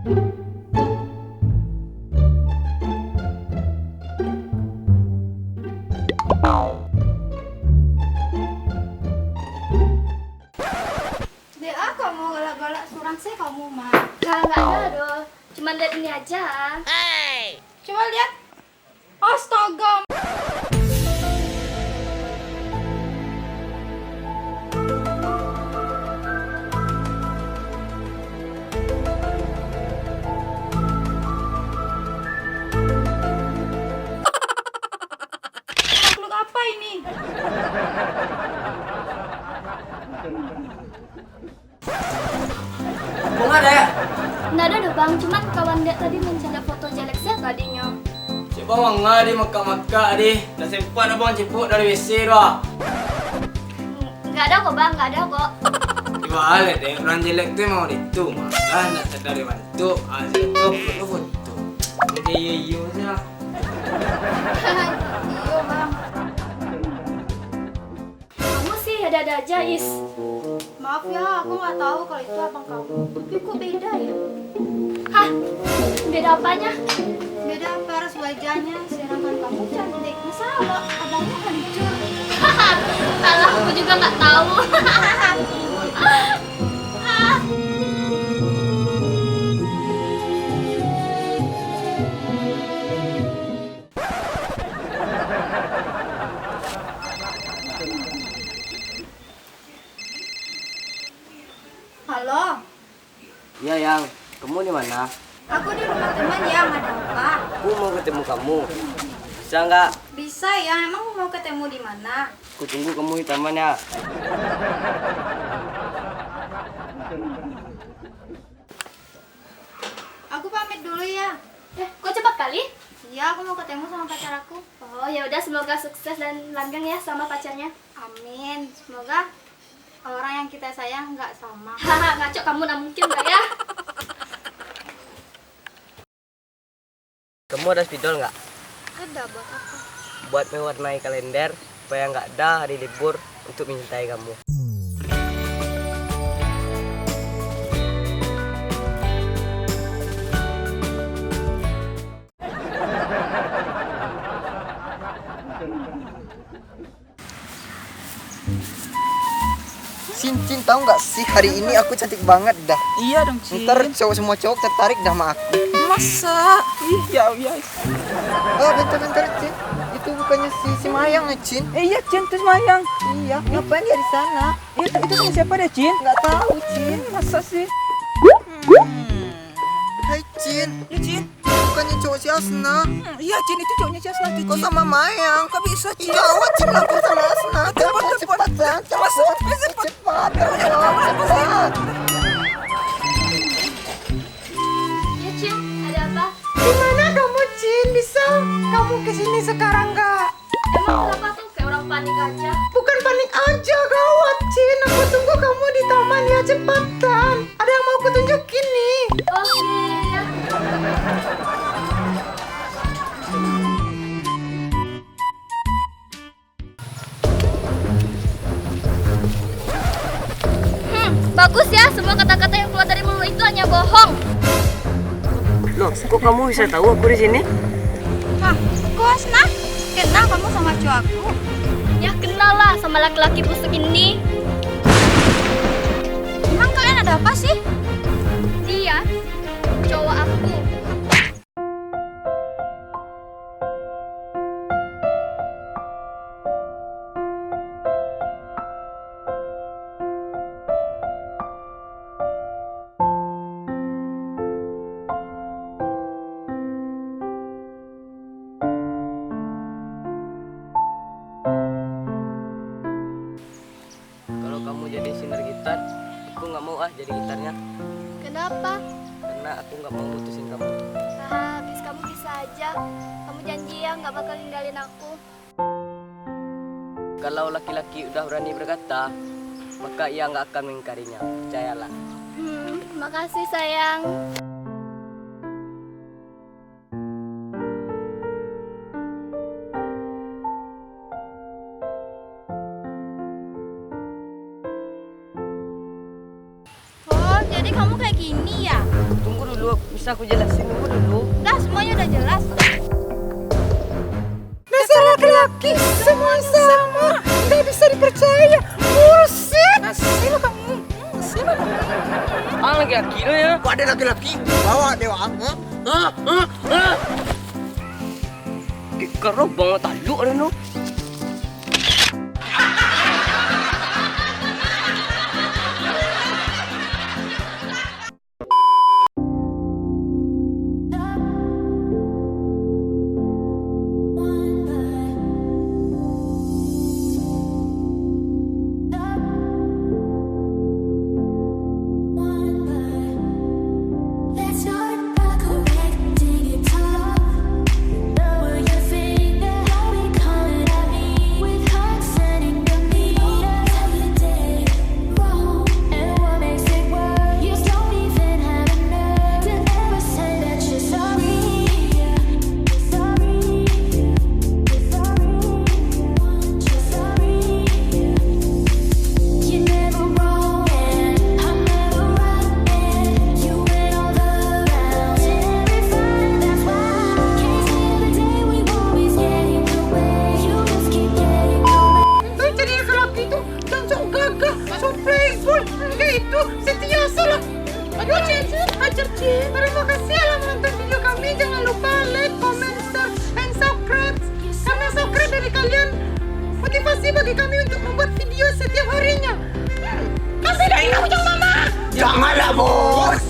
Dea, kamu galak-galak surang sih kamu mah. Nggak ada doh. Cuman lihat ini aja. Coba lihat. Astaga. Makhluk apa ini? Kok nggak ada ya? Nggak ada doh bang. Cuman kawan dia tadi mencari foto jeleknya tadinya. Coba bang nggak di maka di. Dah sempat abang cepuk dari WC doa. Nggak ada kok bang. Nggak ada kok. Coba lihat deh orang jelek tuh mau itu malah nggak sadar bantu. Asyik foto. Oke iya aja. Iya bang. Kamu sih ada-ada aja Is. Maaf ya, aku nggak tahu kalau itu abang kamu. Tapi kok beda ya? Hah? Beda apanya? Beda paras wajahnya, sedangkan kamu cantik. Masa abangnya hancur? Salah aku juga nggak tahu. Halo, Iya yang, kamu di mana? aku di rumah teman ya, ada apa? Aku mau ketemu kamu. Bisa nggak? Bisa ya, emang mau ketemu di mana? Aku tunggu kamu di taman ya. Aku pamit dulu ya. Kok cepat kali? Iya, aku mau ketemu sama pacar aku. Oh ya udah, semoga sukses dan langgeng ya sama pacarnya. Amin. Semoga orang yang kita sayang nggak sama. Haha, ngaco kamu, nggak mungkin nggak ya? Kamu ada spidol nggak? Ada buat apa? Buat mewarnai kalender supaya nggak ada hari libur untuk mencintai kamu. Cincin tahu nggak sih hari ini aku cantik banget dah. Iya dong, Cin. Ntar semua cowok tertarik dah sama aku. Masa? Ih, ya. Oh bentar Cin, itu bukannya si Mayang ya Cin? Iya, Cin, terus Mayang. Iya, ngapain dia di sana? Itu sama siapa deh, Cin? Nggak tahu Cin. Masa sih? Hai Cin, Ya, Cin. bukannya cowok si Asna? Iya, Cin, itu cowoknya si Asna, Cin. Kok sama Mayang? Kok bisa, Cin? Gawat Cin, aku sama Asna. Cepat San, cepat. Ya Cin, ada apa? Gimana kamu, Cin? Bisa kamu kesini sekarang nggak? Emang kenapa tuh kayak orang panik aja? Bukan panik aja, gawat, Cin. Aku tunggu kamu di taman ya, cepetan. Ada yang mau aku tunjukin nih. Oh iya. Bagus ya, semua kata-kata yang keluar dari mulut itu hanya bohong. Loh, kok kamu bisa tahu aku di sini? Hah, kok Asna? Kenal kamu sama cowok aku? Ya kenal lah sama laki-laki busuk ini. Emang kalian ada apa sih? Dia cowok aku. Kalau kamu jadi sinar gitar, aku nggak mau jadi gitarnya. Kenapa? Karena aku nggak mau putusin kamu. Habis kamu bisa aja. Kamu janji ya nggak bakal ninggalin aku. Kalau laki-laki udah berani berkata, maka ia nggak akan mengingkarinya. Percayalah. Makasih sayang. Oh, jadi kamu kayak gini ya? Tunggu dulu, bisa aku jelasin dulu. Dah, semuanya udah jelas. Dasar laki-laki semua sama, nggak bisa dipercaya. Bullshit. Sini kamu. Sini. Ah, laki-laki lo ya. Kok ada laki-laki? Bawa dewa. Karo banget taluk ada no. Let's start by correcting it all. Lower your finger, how we coming at me with hearts sending the meter. Tell you did wrong, and what makes it worse? You don't even have a nerve to ever say that you're sorry. You're sorry. You're never wrong, and I'm never right, and you went all around every fight. That's why can't see the day we always get in the way. You just keep getting away. Ay, jadi laki-laki itu dan sok gagah, sok playful. Enggak itu, setia salah. Aduh, ajar Cin. Terima kasih ya menonton video kami. Jangan lupa like, comment, share, and subscribe. Karena subscribe dari kalian motivasi bagi kami untuk membuat video setiap harinya. Kasih dari kamu, jangan mama. Janganlah bos.